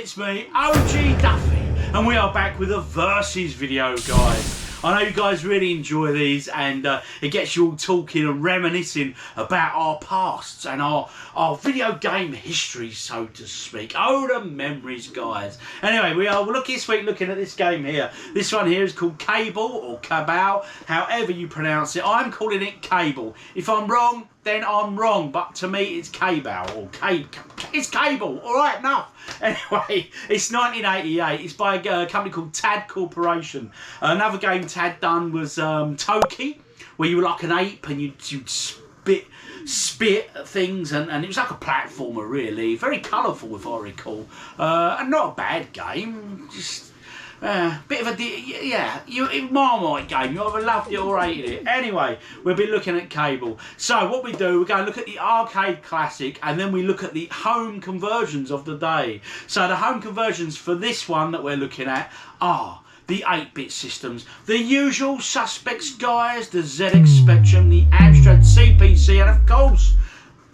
it's me, OGDuffy, and we are back with a versus video, guys. I know you guys really enjoy these, and it gets you all talking and reminiscing about our pasts and our video game history, so to speak. Oh, the memories, guys. Anyway, we're this week looking at this game here. This one here is called Cabal or Cabal, however you pronounce it. I'm calling it Cabal. If I'm wrong, then I'm wrong, but to me it's Cabal or it's Cabal. All right, enough. Anyway, it's 1988. It's by a company called Tad Corporation. Another game Tad done was Toki, where you were like an ape and you'd spit at things, and it was like a platformer, really. Very colourful, if I recall, and not a bad game. Just bit of a Marmite game. You either loved it or hated it. Anyway, we'll be looking at Cabal. So what we do, we're going to look at the arcade classic, and then we look at the home conversions of the day. So the home conversions for this one that we're looking at are the 8-bit systems. The usual suspects, guys. The ZX Spectrum, the Amstrad CPC, and of course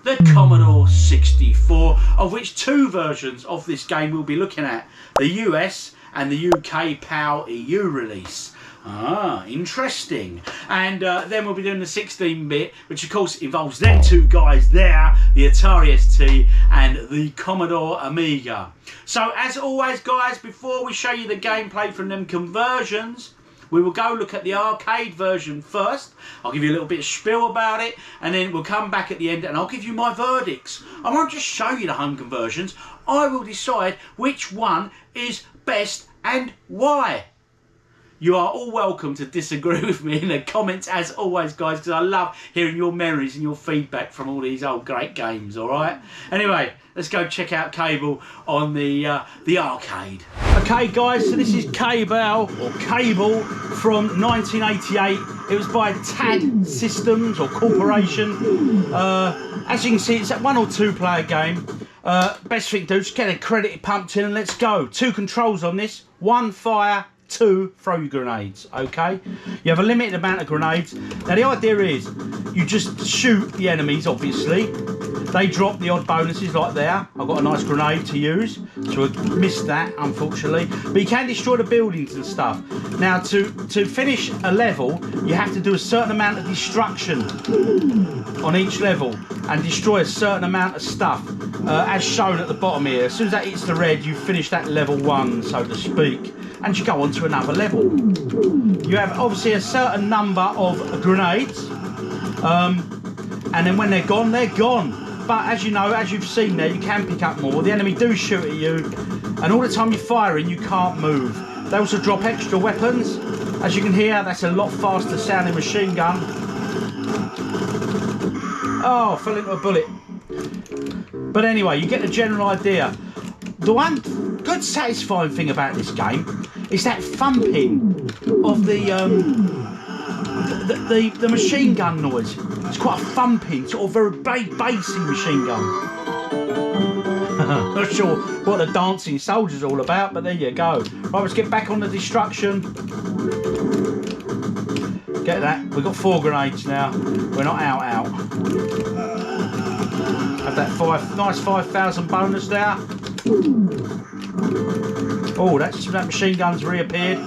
the Commodore 64, of which 2 versions of this game we'll be looking at. The US and the UK PAL EU release. Ah, interesting. And then we'll be doing the 16-bit, which of course involves them 2 guys there, the Atari ST and the Commodore Amiga. So as always, guys, before we show you the gameplay from them conversions, we will go look at the arcade version first. I'll give you a little bit of spiel about it, and then we'll come back at the end and I'll give you my verdicts. I won't just show you the home conversions. I will decide which one is best and why. You are all welcome to disagree with me in the comments, as always, guys, because I love hearing your memories and your feedback from all these old great games, all right? Anyway, let's go check out Cabal on the arcade. Okay, guys, so this is Cabal, or Cabal, from 1988. It was by Tad Systems, or Corporation. As you can see, it's a 1 or 2 player game. Best thing to do is just get a credit pumped in and let's go. 2 controls on this, 1 fire, 2 throw your grenades. Okay, you have a limited amount of grenades. Now the idea is you just shoot the enemies, obviously. They drop the odd bonuses like there. I've got a nice grenade to use, so I missed that, unfortunately. But you can destroy the buildings and stuff. Now to finish a level, you have to do a certain amount of destruction on each level and destroy a certain amount of stuff, as shown at the bottom here. As soon as that hits the red, you finish that level 1, so to speak, and you go on to another level. You have obviously a certain number of grenades, and then when they're gone, they're gone. But as you know, as you've seen there, you can pick up more. The enemy do shoot at you, and all the time you're firing, you can't move. They also drop extra weapons. As you can hear, that's a lot faster sounding machine gun. Oh, fell into a bullet. But anyway, you get the general idea. The one good satisfying thing about this game is that thumping of the machine gun noise. It's quite a thumping, sort of very bassy machine gun. Not sure what the dancing soldier's all about, but there you go. Right, let's get back on the destruction. Get that. We've got 4 grenades now. We're not out. Have that nice 5,000 bonus there. Oh, that machine gun's reappeared.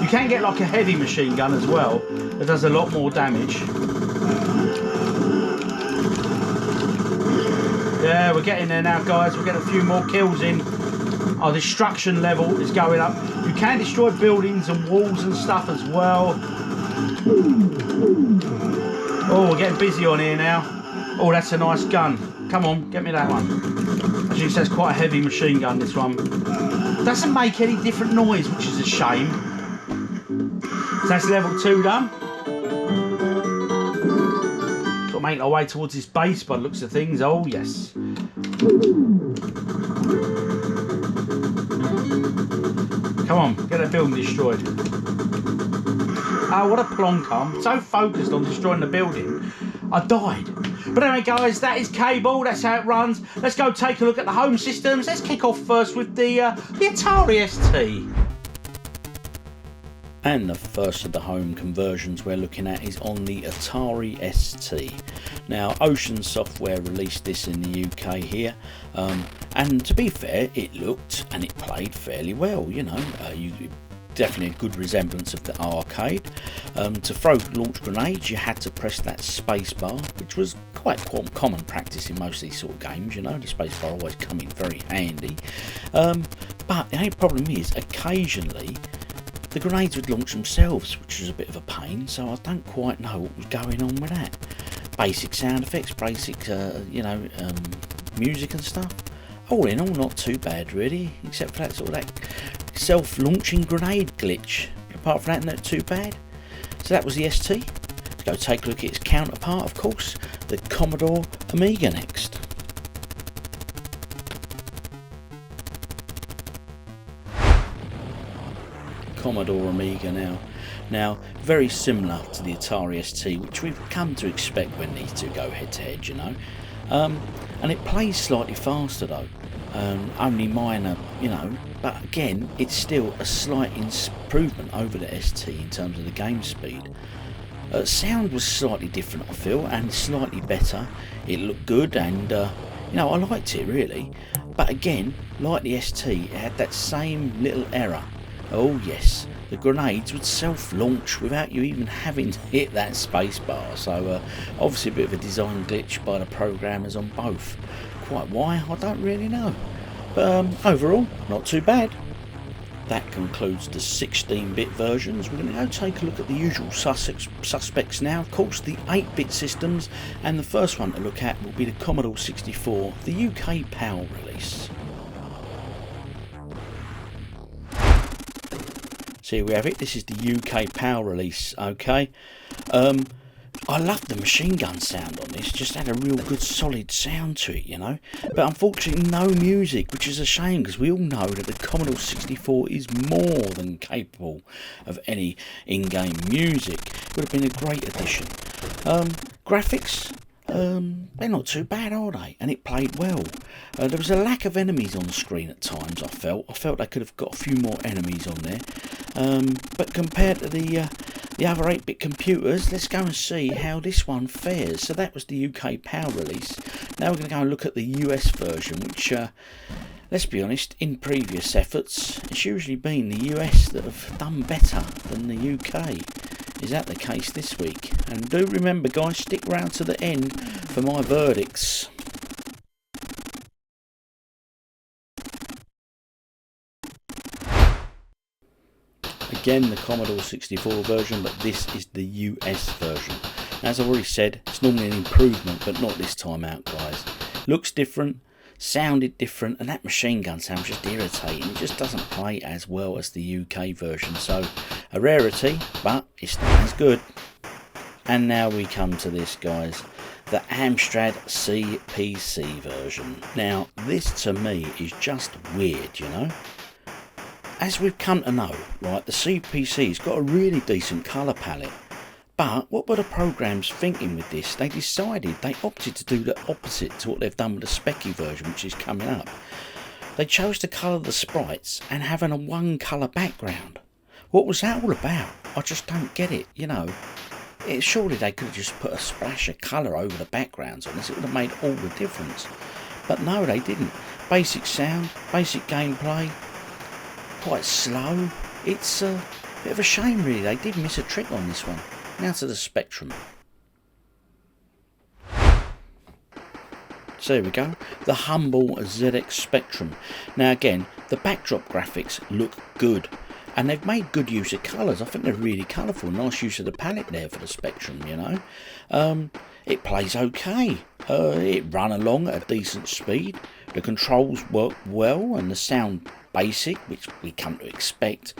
You can get like a heavy machine gun as well. That does a lot more damage. Yeah, we're getting there now, guys. We're getting a few more kills in. Our destruction level is going up. You can destroy buildings and walls and stuff as well. Oh, we're getting busy on here now. Oh, that's a nice gun. Come on, get me that one. As you can see, it's quite a heavy machine gun, this one. Doesn't make any different noise, which is a shame. So that's level 2 done. Got to make our way towards this base by the looks of things. Oh, yes. Come on, get that building destroyed. Oh, what a plonker. I'm so focused on destroying the building, I died. But anyway, guys, that is Cabal. That's how it runs. Let's go take a look at the home systems. Let's kick off first with the Atari ST. And the first of the home conversions we're looking at is on the Atari ST. Now, Ocean Software released this in the UK here, and to be fair, it looked and it played fairly well. You know, definitely a good resemblance of the arcade. To throw launch grenades, you had to press that space bar, which was quite common practice in most of these sort of games. You know, the space bar always come in very handy. But the only problem is, occasionally the grenades would launch themselves, which was a bit of a pain, so I don't quite know what was going on with that. Basic sound effects, basic, music and stuff. All in all, not too bad really, except for that sort of that self-launching grenade glitch. Apart from that, not too bad. So that was the ST. Let's go take a look at its counterpart, of course, the Commodore Amiga next. Commodore Amiga now very similar to the Atari ST, which we've come to expect when these two go head to head, you know, and it plays slightly faster though, only minor, you know, but again it's still a slight improvement over the ST in terms of the game speed. Sound was slightly different, I feel, and slightly better. It looked good, and you know, I liked it really, but again, like the ST, it had that same little error. Oh yes, the grenades would self-launch without you even having to hit that space bar, so obviously a bit of a design glitch by the programmers on both. Quite why, I don't really know, but overall, not too bad. That concludes the 16-bit versions. We're going to go take a look at the usual suspects now, of course the 8-bit systems, and the first one to look at will be the Commodore 64, the UK PAL release. So here we have it, this is the UK PAL release, okay. I love the machine gun sound on this, just had a real good solid sound to it, you know. But unfortunately no music, which is a shame, because we all know that the Commodore 64 is more than capable of any in-game music. It would have been a great addition. Graphics, they're not too bad, are they? And it played well. There was a lack of enemies on the screen at times, I felt they could have got a few more enemies on there. But compared to the other 8-bit computers, let's go and see how this one fares. So that was the UK PAL release. Now we're going to go and look at the US version, which, let's be honest, in previous efforts, it's usually been the US that have done better than the UK. Is that the case this week? And do remember, guys, stick around to the end for my verdicts. Again, the Commodore 64 version, but this is the US version. As I've already said, it's normally an improvement, but not this time out, guys. Looks different, sounded different, and that machine gun sound was just irritating. It just doesn't play as well as the UK version, so a rarity, but it's not as good. And now we come to this, guys, the Amstrad CPC version. Now, this to me is just weird, you know. As we've come to know, right, the CPC's got a really decent colour palette. But what were the programs thinking with this? They opted to do the opposite to what they've done with the Specky version, which is coming up. They chose to colour the sprites and having a one colour background. What was that all about? I just don't get it, you know. Surely they could have just put a splash of colour over the backgrounds on this. It would have made all the difference. But no, they didn't. Basic sound, basic gameplay, quite slow. It's a bit of a shame really, they did miss a trick on this one. Now to the Spectrum. So here we go, the humble ZX Spectrum. Now again, the backdrop graphics look good, and they've made good use of colours. I think they're really colourful, nice use of the palette there for the Spectrum, you know. It plays okay, it ran along at a decent speed, the controls work well, and the sound basic, which we come to expect.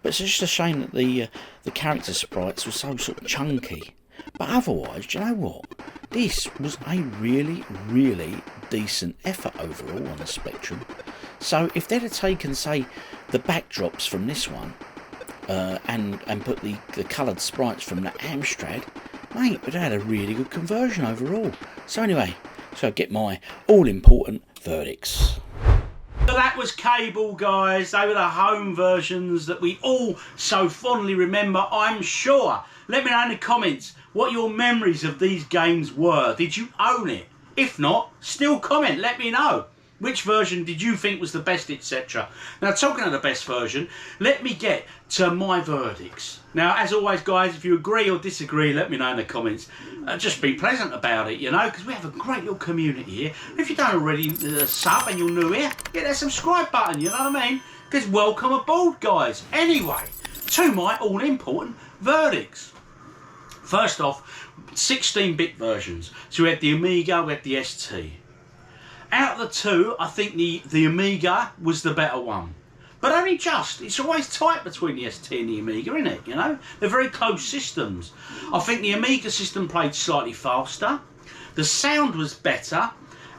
But it's just a shame that the character sprites were so sort of chunky. But otherwise, do you know what? This was a really, really decent effort overall on the Spectrum. So if they'd have taken, say, the backdrops from this one and put the coloured sprites from the Amstrad, mate, we'd have had a really good conversion overall. So anyway, so I get my all-important verdicts. But that was Cabal, guys. They were the home versions that we all so fondly remember, I'm sure. Let me know in the comments what your memories of these games were. Did you own it? If not, still comment, let me know. Which version did you think was the best, etc. Now, talking of the best version, let me get to my verdicts. Now, as always, guys, if you agree or disagree, let me know in the comments. Just be pleasant about it, you know, because we have a great little community here. If you don't already sub and you're new here, hit that subscribe button, you know what I mean? Because welcome aboard, guys. Anyway, to my all-important verdicts. First off, 16-bit versions. So we had the Amiga, we had the ST. Out of the two, I think the Amiga was the better one. But only just. It's always tight between the ST and the Amiga, isn't it? You know? They're very close systems. I think the Amiga system played slightly faster. The sound was better.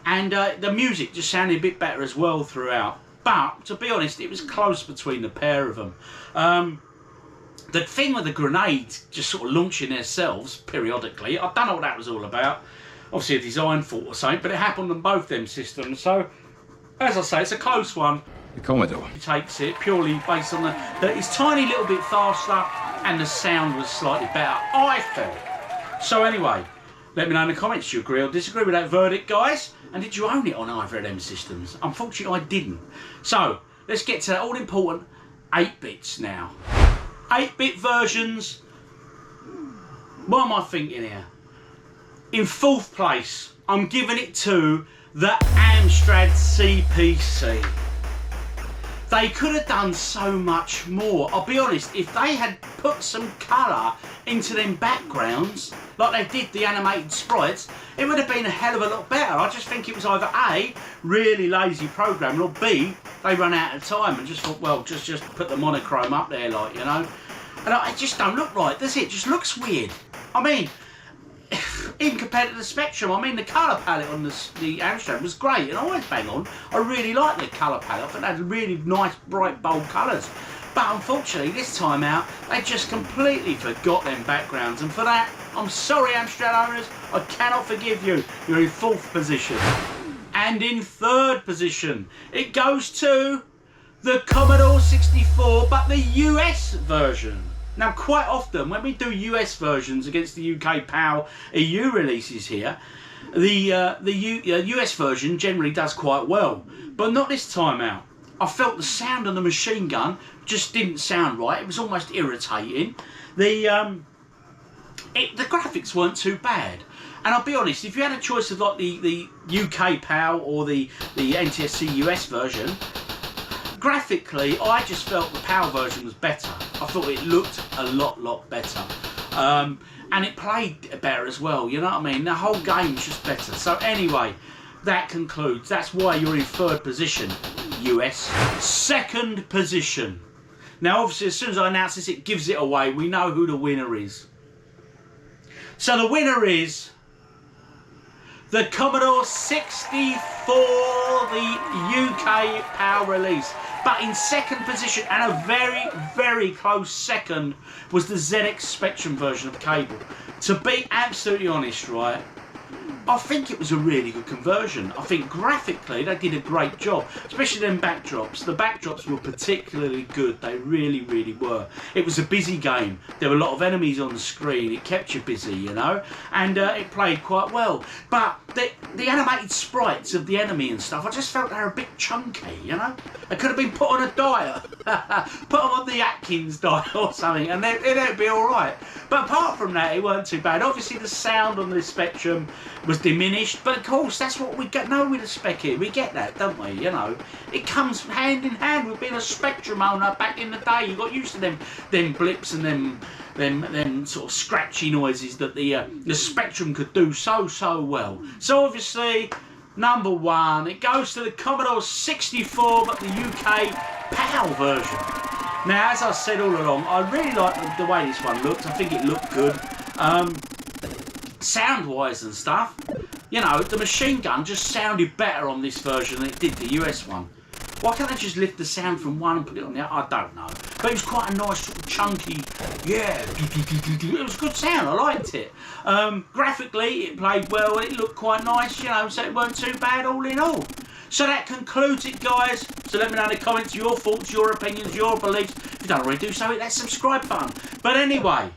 And the music just sounded a bit better as well throughout. But, to be honest, it was close between the pair of them. The thing with the grenades just sort of launching themselves periodically, I don't know what that was all about. Obviously a design fault or something, but it happened on both them systems. So, as I say, it's a close one. The Commodore. He takes it purely based on that it's tiny little bit faster and the sound was slightly better, I felt. So anyway, let me know in the comments, do you agree or disagree with that verdict, guys? And did you own it on either of them systems? Unfortunately, I didn't. So, let's get to that all-important 8-bits now. 8-bit versions. What am I thinking here? In 4th place, I'm giving it to the Amstrad CPC. They could have done so much more. I'll be honest, if they had put some colour into them backgrounds, like they did the animated sprites, it would have been a hell of a lot better. I just think it was either A, really lazy programming, or B, they run out of time and just thought, well, just put the monochrome up there, like, you know. And it just don't look right, does it? It just looks weird. I mean, even compared to the Spectrum, I mean, the colour palette on the Amstrad was great, and I always bang on. I really like the colour palette. I think they had really nice, bright, bold colours. But unfortunately, this time out, they just completely forgot them backgrounds, and for that, I'm sorry, Amstrad owners, I cannot forgive you. You're in 4th position. And in 3rd position, it goes to the Commodore 64, but the US version. Now, quite often, when we do US versions against the UK PAL EU releases here, the US version generally does quite well, but not this time out. I felt the sound of the machine gun just didn't sound right. It was almost irritating. The graphics weren't too bad. And I'll be honest, if you had a choice of like the UK PAL or the NTSC US version, graphically, I just felt the PAL version was better. I thought it looked a lot better. And it played better as well, you know what I mean? The whole game's just better. So anyway, that concludes. That's why you're in 3rd position, US. 2nd position. Now, obviously, as soon as I announce this, it gives it away. We know who the winner is. So the winner is the Commodore 64, the UK PAL release. But in 2nd position, and a very close 2nd, was the ZX Spectrum version of Cabal. To be absolutely honest, right, I think it was a really good conversion. I think graphically they did a great job, especially them backdrops. The backdrops were particularly good. They really were. It was a busy game. There were a lot of enemies on the screen. It kept you busy, you know, and it played quite well. But the animated sprites of the enemy and stuff, I just felt they were a bit chunky, you know. They could have been put on a diet, put them on the Atkins diet or something, and it'd be all right. But apart from that, it weren't too bad. Obviously, the sound on the Spectrum was diminished, but of course, that's what we know with a Spec here. We get that, don't we? You know, it comes hand in hand with being a Spectrum owner back in the day. You got used to them blips and them sort of scratchy noises that the Spectrum could do so well. So obviously, number 1, it goes to the Commodore 64, but the UK PAL version. Now, as I said all along, I really like the way this one looked. I think it looked good. Sound-wise and stuff, you know, the machine gun just sounded better on this version than it did the US one. Why can't they just lift the sound from one and put it on the other? I don't know. But it was quite a nice sort of chunky, yeah, it was a good sound, I liked it. Graphically, it played well, it looked quite nice, you know, so it weren't too bad all in all. So that concludes it, guys. So let me know in the comments your thoughts, your opinions, your beliefs. If you don't already do so, hit that subscribe button. But anyway,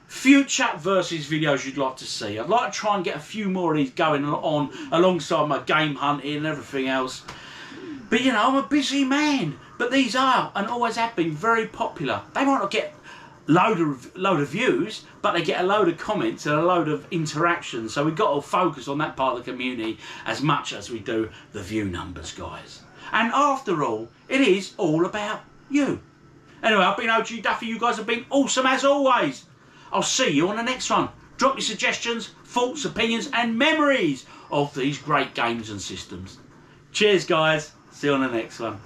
future versus videos you'd like to see. I'd like to try and get a few more of these going on alongside my game hunting and everything else. But you know, I'm a busy man. But these are, and always have been, very popular. They might not get load of views, but they get a load of comments and a load of interactions. So we've got to focus on that part of the community as much as we do the view numbers, guys. And after all, it is all about you. Anyway, I've been OGDuffy. You guys have been awesome as always. I'll see you on the next one. Drop your suggestions, thoughts, opinions and memories of these great games and systems. Cheers, guys. See you on the next one.